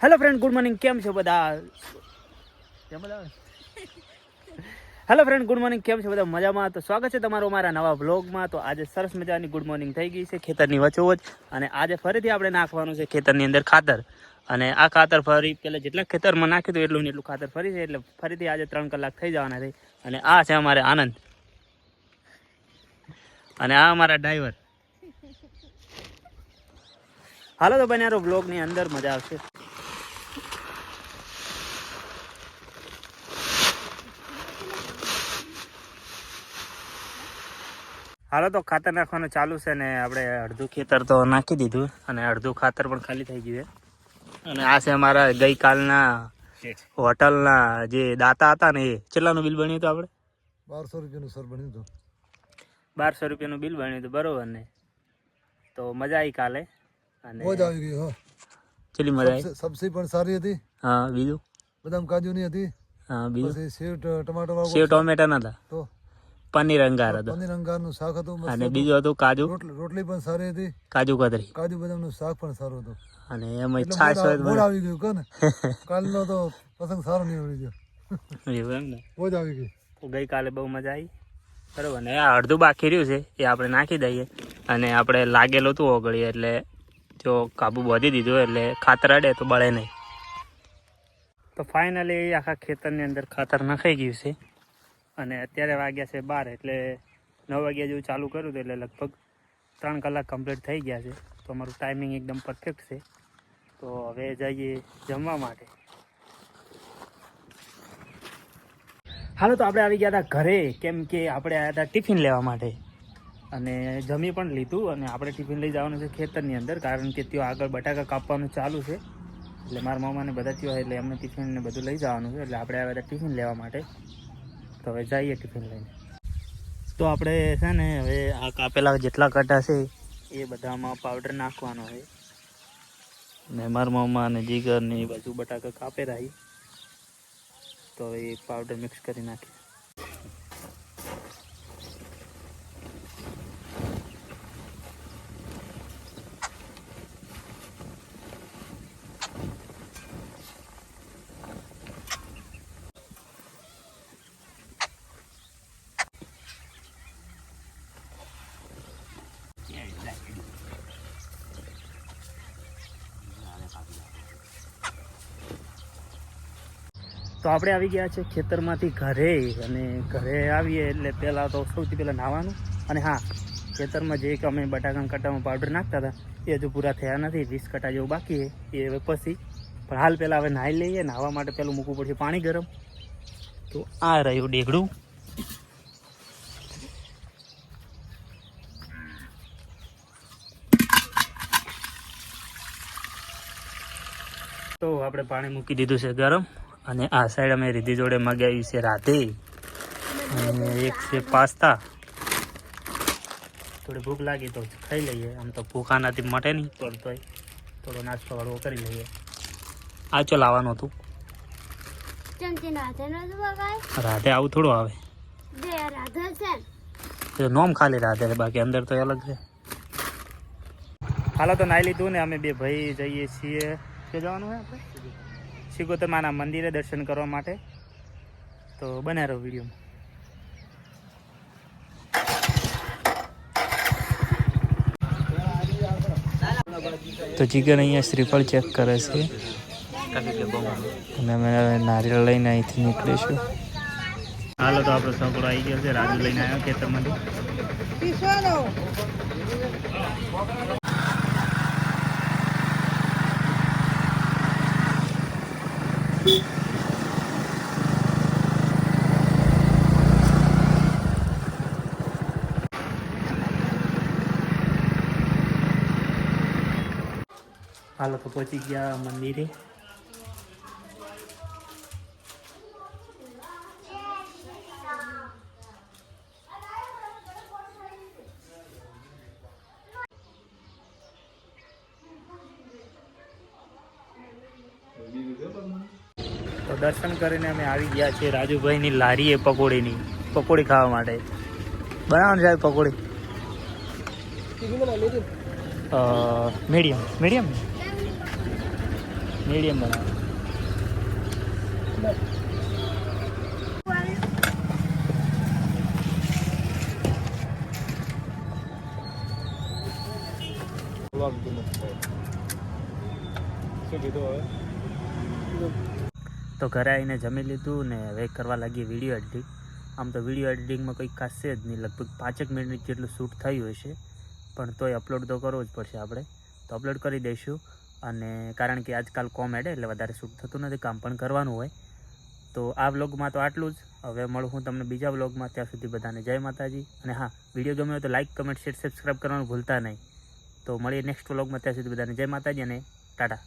Hello friend, good morning. કેમ છો બધા? Hello friend, good morning. કેમ છો બધા? મજામાં? તો સ્વાગત છે તમારું અમારા નવા વ્લોગમાં. તો આજે સરસ મજાની ગુડ મોર્નિંગ થઈ ગઈ છે ખેતરની વચ્ચોવચ, અને આજે ફરીથી આપણે નાખવાનું છે ખેતરની અંદર ખાતર. અને આ ખાતર ફરી પેલા જેટલા ખેતરમાં નાખ્યું હતું એટલું ને એટલું ખાતર ફરી છે, એટલે ફરીથી આજે 3 કલાક થઈ જવાના છે. અને આ છે અમારે આનંદ, અને આ અમારા ડ્રાઈવર. હાલો તો બન્યા વ્લોગની અંદર, મજા આવશે. હાલો તો ખાતર નાખવાનું ચાલુ છે, ને આપણે અડધું ખેતર તો નાખી દીધું અને અડધું ખાતર પણ ખાલી થઈ ગયું છે. અને આ છે અમારા ગઈકાલના હોટલના જે દાતા હતા ને, એ કેટલાનું બિલ બન્યું હતું? આપણે 1200 રૂપિયાનું સર બન્યું હતું. 1200 રૂપિયાનું બિલ બન્યું હતું, બરોબર ને? તો મજા આવી કાલે, અને મોજ આવી ગઈ. હા, ચલી મજા આવી. સબ્જી પણ સારી હતી. હા, બીજું બદામ કાજુની હતી. હા, બીજું પછી સેવ ટમાટર સેવ ટોમેટા નતા, તો પનીર અંગાર હતો, પનીર અંગારનું શાક હતું, અને બીજું હતું કાજુ રોટલી પણ સારી હતી, કાજુ કતરી, કાજુ બદામનું શાક પણ સારું હતું. અને એમાં છાશ મોજ આવી ગયું કે ને. કાલનો તો પ્રસંગ સારો નહીં આવી ગયો. એમ ને, મોજ આવી ગઈ. તો ગઈકાલે બહુ મજા આવી, બરોબર ને? આ અડધું બાકી રહ્યું છે, એ આપણે નાખી દઈએ. અને આપણે લાગેલું હતું ઓગળી, એટલે જો કાબુ બાંધી દીધું, એટલે ખાતર અડે તો બળે નહીં. તો ફાઇનલી આખા ખેતરની અંદર ખાતર નખાઈ ગયું છે, અને અત્યારે વાગ્યા છે 12, એટલે 9 વાગ્યા જેવું ચાલુ કર્યું હતું, એટલે લગભગ 3 કલાક કમ્પ્લીટ થઈ ગયા છે. તો અમારું ટાઈમિંગ એકદમ પરફેક્ટ છે. તો હવે જઈએ જમવા માટે. હાલો તો આપણે આવી ગયા હતા ઘરે, કેમ કે આપણે આવ્યા હતા ટિફિન લેવા માટે, અને જમી પણ લીધું. અને આપણે ટિફિન લઈ જવાનું છે ખેતરની અંદર, કારણ કે ત્યાં આગળ બટાકા કાપવાનું ચાલુ છે. એટલે મારા મામાને બધા ત્યાં, એટલે એમને ટિફિન ને બધું લઈ જવાનું છે. એટલે આપણે આવ્યા હતા ટિફિન લેવા માટે. તો હવે જઈએ ટિફિન લઈને. તો આપણે છે ને, હવે આ કાપેલા જેટલા કટા છે એ બધામાં પાવડર નાખવાનો છે. ને મારા મામા અને જીગર ને એ બધું બટાકા કાપે રહી, તો હવે એ પાવડર મિક્સ કરી નાખીએ. તો આપણે આવી ગયા છે ખેતરમાંથી ઘરે, અને ઘરે આવીએ એટલે પહેલાં તો સૌથી પહેલાં નાહવાનું. અને હા, ખેતરમાં જે કે અમે બટાકાના કટામાં પાવડર નાખતા હતા એ હજુ પૂરા થયા નથી, 20 કટા જેવું બાકી છે. એ હવે પછી, પણ હાલ પહેલાં હવે નાહી લઈએ. નાહવા માટે પહેલું મૂકવું પડશે પાણી ગરમ. તો આ રહ્યું ડેગડું. તો આપણે પાણી મૂકી દીધું છે ગરમ. અને આ સાઈડ અમે રીધી જોડે મગાવ્યું છે રાધે, અને એક છે પાસ્તા. થોડી ભૂખ લાગી તો ખાઈ લઈએ. આમ તો ભૂખા નથી મટે નહીં, પણ તોય થોડો નાસ્તો વાળવો કરી લઈએ. આ ચો લાવવાનું હતું રાધે, આવું થોડું આવે. નોમ ખાલી રાધે, બાકી અંદર તો અલગ છે. હાલો તો નાઈ લીધું ને અમે બે ભાઈ જઈએ છીએ. કે જવાનું હોય આપણે સિગોતર માના મંદિરે દર્શન કરવા માટે. તો બન્યા રહો વિડીયોમાં. તો જીગર અહીંયા શ્રીફળ ચેક કરે છે, અને અમે નારિયેળ લઈને અહીંથી નીકળીશું. હાલો તો આપણો છોકરો આવી ગયો છે, રાજુ લઈને આવ્યો ખેતરમાંથી. હાલો તો પહોંચી ગયા મંદિરે. તો દર્શન કરીને અમે આવી ગયા છીએ રાજુભાઈની લારીએ પકોડી ખાવા માટે. બનાવવાનું સાહેબ પકોડી મીડિયમ મીડિયમ બનાવો. તો ઘરે આવીને જમી લીધું ને હવે કરવા લાગીએ વિડીયો એડિટિંગ. આમ તો વિડીયો એડિટિંગમાં કંઈ ખાસ છે જ નહીં, લગભગ 5 મિનિટ જેટલું શૂટ થયું હશે, પણ તોય અપલોડ તો કરવો જ પડશે આપણે. તો અપલોડ કરી દઈશું. અને કારણ કે આજકાલ કોમેડ એટલે વધારે શૂટ થતું નથી, કામ પણ કરવાનું હોય. તો આ વ્લોગમાં તો આટલું જ. હવે મળું હું તમને બીજા વ્લોગમાં. ત્યાં સુધી બધાને જય માતાજી. અને હા, વિડીયો ગમ્યો હોય તો લાઇક, કમેન્ટ, શેર, સબસ્ક્રાઈબ કરવાનું ભૂલતા નહીં. તો મળીએ નેક્સ્ટ વ્લોગમાં. ત્યાં સુધી બધાને જય માતાજી અને ટાટા.